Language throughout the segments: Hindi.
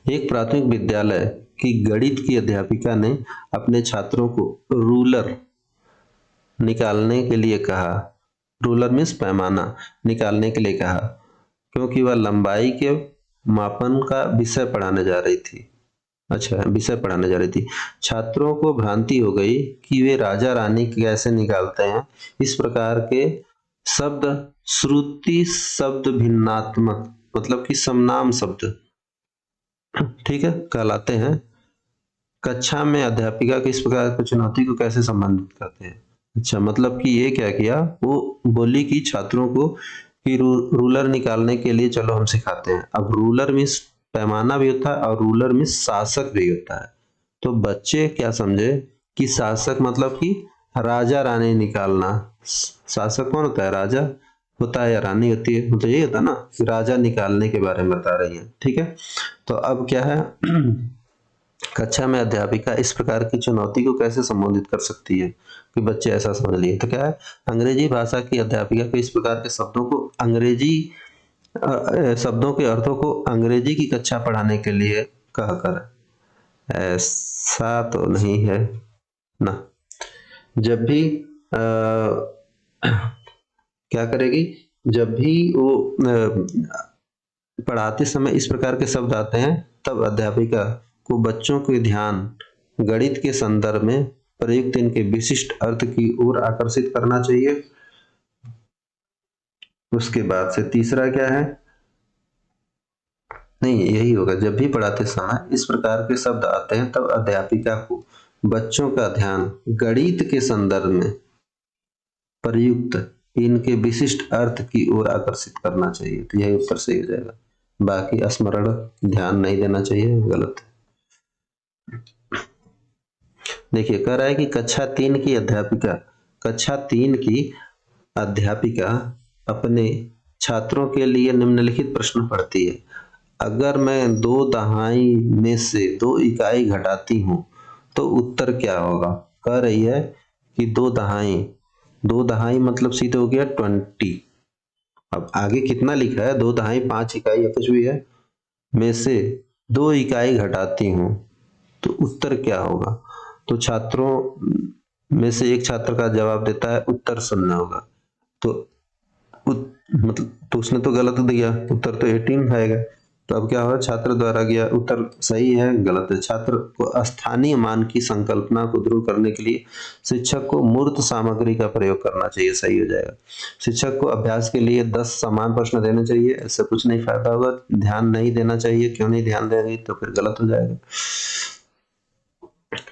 एक प्राथमिक विद्यालय की गणित की अध्यापिका ने अपने छात्रों को रूलर निकालने के लिए कहा। रूलर मीन्स पैमाना निकालने के लिए कहा, क्योंकि वह लंबाई के मापन का विषय पढ़ाने जा रही थी। अच्छा, विषय पढ़ाने जा रही थी। छात्रों को भ्रांति हो गई कि वे राजा रानी कैसे निकालते हैं। इस प्रकार के शब्द श्रुति शब्द भिन्नात्मक मतलब कि समनाम शब्द, ठीक है, कहलाते हैं। कक्षा में अध्यापिका किस प्रकार की चुनौती को कैसे संबंधित करते हैं। अच्छा, मतलब कि ये क्या किया, वो बोली कि छात्रों को कि रूलर निकालने के लिए चलो हम सिखाते हैं। अब रूलर मीन्स पैमाना भी होता है और रूलर मीन्स शासक भी होता है। तो बच्चे क्या समझे कि शासक मतलब कि राजा रानी निकालना। शासक कौन होता है, राजा होता है या रानी होती है, मतलब ये होता है ना कि राजा निकालने के बारे में बता रही है। ठीक है, तो अब क्या है कक्षा में अध्यापिका इस प्रकार की चुनौती को कैसे संबोधित कर सकती है कि बच्चे ऐसा समझ लिए। तो क्या है, अंग्रेजी भाषा की अध्यापिका को इस प्रकार के शब्दों को अंग्रेजी शब्दों के अर्थों को अंग्रेजी की कक्षा पढ़ाने के लिए कहकर। ऐसा तो नहीं है ना। जब भी क्या करेगी, जब भी वो पढ़ाते समय इस प्रकार के शब्द आते हैं तब अध्यापिका को बच्चों के ध्यान गणित के संदर्भ में प्रयुक्त इनके विशिष्ट अर्थ की ओर आकर्षित करना चाहिए। उसके बाद से तीसरा क्या है, नहीं यही होगा, जब भी पढ़ाते समय इस प्रकार के शब्द आते हैं तब अध्यापिका को बच्चों का ध्यान गणित के संदर्भ में प्रयुक्त इनके विशिष्ट अर्थ की ओर आकर्षित करना चाहिए। तो यही उत्तर सही हो जाएगा। बाकी स्मरण ध्यान नहीं देना चाहिए, गलत है। देखिए, कह रहा है कि कक्षा 3 की अध्यापिका अपने छात्रों के लिए निम्नलिखित प्रश्न पढ़ती है। अगर मैं 2 दहाई में से 2 इकाई घटाती हूं तो उत्तर क्या होगा। कह रही है कि 2 दहाई मतलब सीधे हो गया 20। अब आगे कितना लिखा है, 2 दहाई 5 इकाई या कुछ भी है, में से 2 इकाई घटाती हूं तो उत्तर क्या होगा। तो छात्रों में से एक छात्र का जवाब देता है उत्तर 0 होगा। तो मतलब तो उसने तो गलत दिया, उत्तर तो 18 आएगा। तो अब क्या हुआ, छात्र द्वारा गया उत्तर सही है, गलत है। छात्र को स्थानीय मान की संकल्पना को दूर करने के लिए शिक्षक को मूर्त सामग्री का प्रयोग करना चाहिए, सही हो जाएगा। शिक्षक को अभ्यास के लिए 10 समान प्रश्न देने चाहिए, ऐसे कुछ नहीं फायदा होगा। ध्यान नहीं देना चाहिए, क्यों नहीं ध्यान देंगे तो फिर गलत हो जाएगा।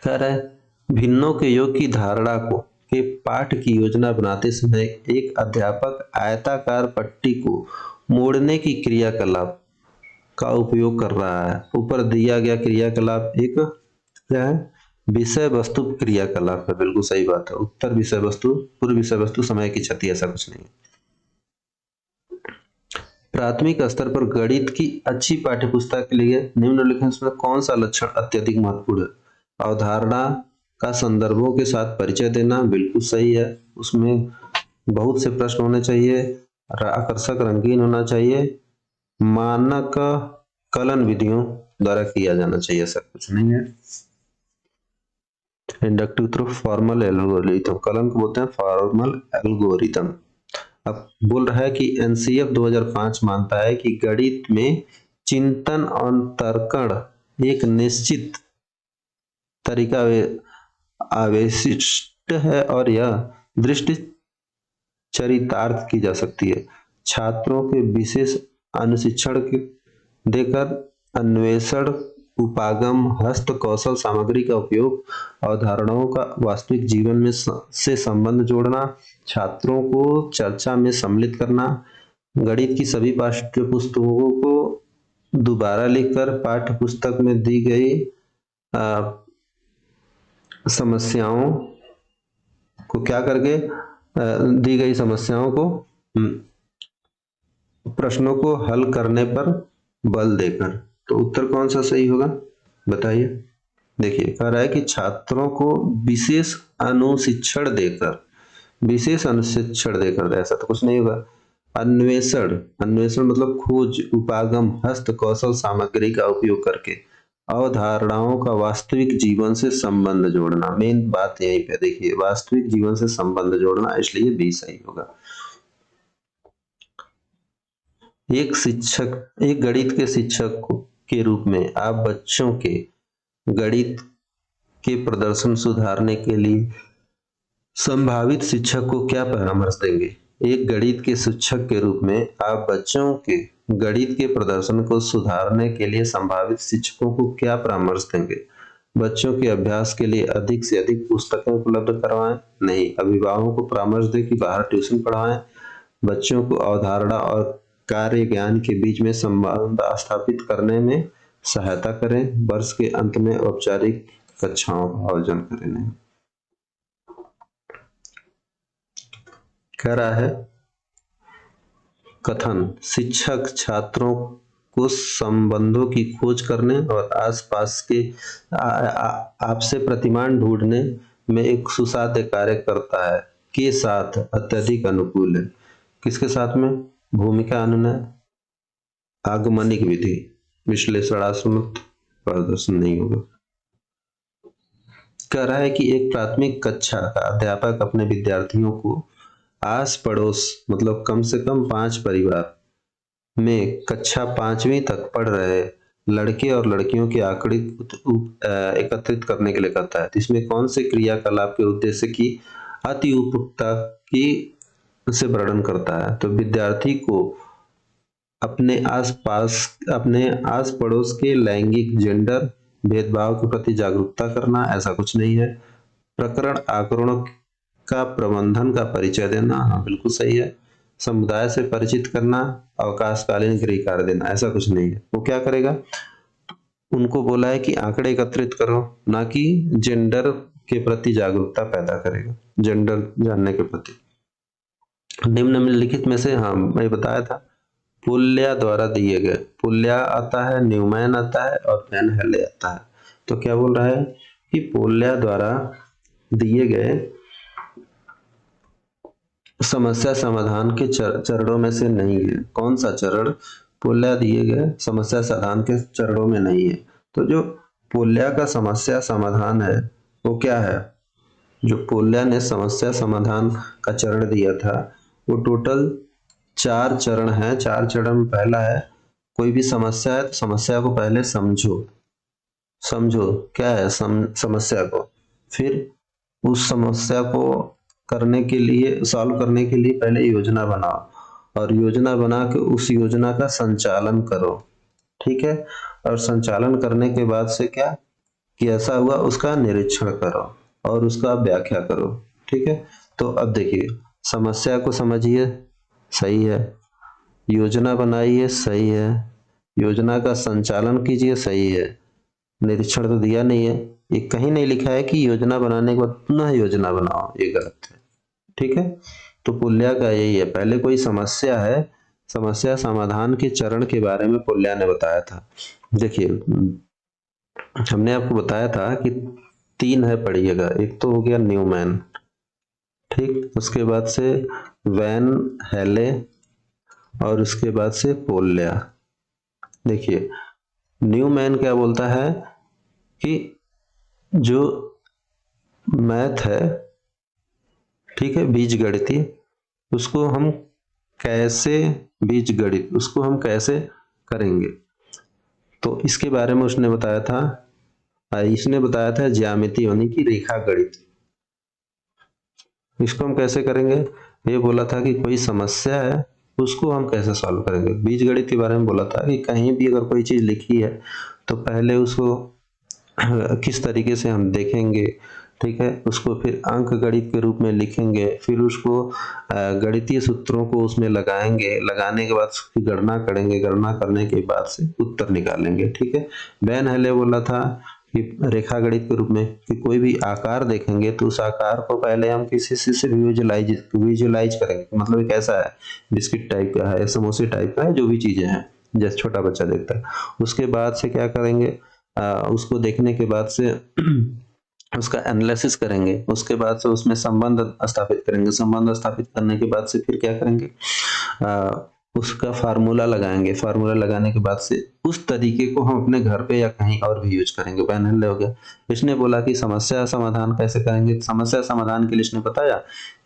कह रहा है भिन्नों के योग की धारणा को के पाठ की योजना बनाते समय एक अध्यापक आयताकार पट्टी को मोड़ने की क्रियाकलाप का उपयोग कर रहा है। ऊपर दिया गया क्रियाकलाप एक क्या है, विषय वस्तु क्रियाकलाप है। बिल्कुल सही बात है, उत्तर विषय वस्तु, पूर्व विषय वस्तु, समय की क्षति, ऐसा कुछ नहीं। प्राथमिक स्तर पर गणित की अच्छी पाठ्यपुस्तक के लिए निम्नलिखित में कौन सा लक्षण अत्यधिक महत्वपूर्ण है। अवधारणा का संदर्भों के साथ परिचय देना, बिल्कुल सही है। उसमें बहुत से प्रश्न होने चाहिए, आकर्षक रंगीन होना चाहिए, मानक कलन विधियों द्वारा किया जाना चाहिए, ऐसा कुछ नहीं है। Inductive through formal algorithm, kiln को बोलते हैं फॉर्मल एल्गोरिथम। अब बोल रहा है कि एनसीएफ 2005 मानता है कि गणित में चिंतन और तर्कण एक निश्चित तरीका आविष्ट है और यह दृष्टि चरितार्थ की जा सकती है। छात्रों के विशेष अनुशिक्षण देकर अन्वेषण, उपागम, हस्त कौशल सामग्री का उपयोग, अवधारणाओं का वास्तविक जीवन में से संबंध जोड़ना, छात्रों को चर्चा में सम्मिलित करना, गणित की सभी पाठ्य पुस्तकों को दोबारा लिखकर पाठ्य पुस्तक में दी गई समस्याओं को क्या करके दी गई समस्याओं को प्रश्नों को हल करने पर बल देकर। तो उत्तर कौन सा सही होगा बताइए। देखिए, कह रहा है कि छात्रों को विशेष अनुशिक्षण देकर, ऐसा तो कुछ नहीं होगा। अन्वेषण, अन्वेषण मतलब खोज, उपागम, हस्त कौशल सामग्री का उपयोग करके अवधारणाओं का वास्तविक जीवन से संबंध जोड़ना। मेन बात यहीं पे देखिए, वास्तविक जीवन से संबंध जोड़ना, इसलिए बी सही होगा। एक शिक्षक, एक गणित के शिक्षक के रूप में आप बच्चों के गणित के प्रदर्शन सुधारने के लिए संभावित शिक्षक को क्या परामर्श देंगे? एक गणित के शिक्षक के रूप में आप बच्चों के गणित के प्रदर्शन को सुधारने के लिए संभावित शिक्षकों को क्या परामर्श देंगे? बच्चों के अभ्यास के लिए अधिक से अधिक पुस्तकें उपलब्ध करवाएं? नहीं। अभिभावकों को परामर्श दें कि बाहर ट्यूशन पढ़ाएं? बच्चों को अवधारणा और कार्य ज्ञान के बीच में संबंध स्थापित करने में सहायता करें? वर्ष के अंत में औपचारिक कक्षाओं का आयोजन करें? नहीं। कह रहा है कथन, शिक्षक छात्रों को संबंधों की खोज करने और आसपास के आपसे प्रतिमान ढूंढने में एक सुसाध्य कार्य करता है के साथ अत्यधिक अनुकूल है। किसके साथ में? भूमिका अनुनय, आगमनिक विधि, विश्लेषणात्मक प्रदर्शन नहीं होगा। कह रहा है कि एक प्राथमिक कक्षा का अध्यापक अपने विद्यार्थियों को आस पड़ोस मतलब कम से कम 5 परिवार में कक्षा 5वीं तक पढ़ रहे लड़के और लड़कियों के आंकड़े एकत्रित करने के लिए कहता है। इसमें कौन से क्रियाकलाप के उद्देश्य की अति उपयुक्तता की से वर्णन करता है? तो विद्यार्थी को अपने आस पड़ोस के लैंगिक जेंडर भेदभाव के प्रति जागरूकता करना, ऐसा कुछ नहीं है। प्रकरण आकरणों का प्रबंधन का परिचय देना, हाँ बिल्कुल सही है। समुदाय से परिचित करना, अवकाशकालीन गृह कार्य देना, ऐसा कुछ नहीं है। वो क्या करेगा? उनको बोला है कि आंकड़े एकत्रित करो, ना कि जेंडर के प्रति जागरूकता पैदा करेगा, जेंडर जानने के प्रति। निम्नलिखित में से, हाँ मैं बताया था, पुल्या द्वारा दिए गए, पुल्या आता है, न्यूमैन आता है और वैन हेले आता है। तो क्या बोल रहा है कि पुल्या द्वारा दिए गए समस्या समाधान के चरणों में से नहीं है। कौन सा चरण? पुल्या दिए गए समस्या समाधान के चरणों में नहीं है। तो जो पुल्या का समस्या समाधान है वो क्या है? जो पुल्या ने समस्या समाधान का चरण दिया था वो टोटल 4 चरण है। 4 चरण में पहला है, कोई भी समस्या है तो समस्या को पहले समझो क्या है समस्या को, फिर उस समस्या को करने के लिए, सॉल्व करने के लिए पहले योजना बनाओ और योजना बना के उस योजना का संचालन करो, ठीक है। और संचालन करने के बाद से क्या कि ऐसा हुआ उसका निरीक्षण करो और उसका व्याख्या करो, ठीक है। तो अब देखिए, समस्या को समझिए, सही है, योजना बनाइए, सही है, योजना का संचालन कीजिए, सही है, निरीक्षण तो दिया नहीं है, ये कहीं नहीं लिखा है कि योजना बनाने के बाद पुनः योजना बनाओ, ये गलत है, ठीक है। तो पुल्या का यही है, पहले कोई समस्या है, समस्या समाधान के चरण के बारे में पुल्या ने बताया था। देखिए हमने आपको बताया था कि 3 है, पढ़िएगा। एक तो हो गया न्यूमैन, ठीक, उसके बाद से वैन हेले और उसके बाद से पुल्या। देखिए न्यूमैन क्या बोलता है कि जो मैथ है, ठीक है, बीजगणितीय, उसको हम कैसे, बीजगणित उसको हम कैसे करेंगे, तो इसके बारे में उसने बताया था, इसने बताया था ज्यामिति यानी कि रेखा गणित। इसको हम कैसे करेंगे? ये बोला था कि कोई समस्या है उसको हम कैसे सॉल्व करेंगे। बीजगणित के बारे में बोला था कि कहीं भी अगर कोई चीज लिखी है तो पहले उसको किस तरीके से हम देखेंगे, ठीक है, उसको फिर अंक गणित के रूप में लिखेंगे, फिर उसको गणितीय सूत्रों को उसमें लगाएंगे, लगाने के बाद उसकी गणना करेंगे, गणना करने के बाद से उत्तर निकालेंगे, ठीक है। वैन हेले बोला था कि रेखा गणित के रूप में कि कोई भी आकार देखेंगे तो उस आकार को पहले हम किसी से विजुलाइज करेंगे, मतलब ये कैसा है, बिस्किट टाइप का है, समोसे टाइप का है, जो भी चीजें हैं जैसे छोटा बच्चा देखता है। उसके बाद से क्या करेंगे, उसको देखने के बाद से उसका एनालिसिस करेंगे, उसके बाद से उसमें संबंध स्थापित करेंगे, संबंध स्थापित करने के बाद से फिर क्या करेंगे, उसका फार्मूला लगाएंगे, फार्मूला लगाने के बाद से उस तरीके को हम अपने घर पे या कहीं और भी यूज करेंगे। पहले हो गया। इसने बोला कि समस्या समाधान कैसे करेंगे। समस्या समाधान के लिए इसने बताया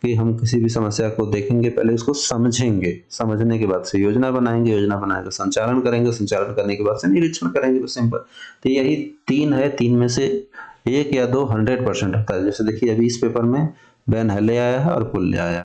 कि हम किसी भी समस्या को देखेंगे, पहले उसको समझेंगे, समझने के बाद से योजना बनाएंगे, योजना बनाकर संचालन करेंगे, संचालन करने के बाद से निरीक्षण करेंगे। बस सिंपल। तो यही 3 है, 3 में से 1 या 2 100% होता है। जैसे देखिए अभी इस पेपर में बेन हेले आया है और पुल्ले आया है।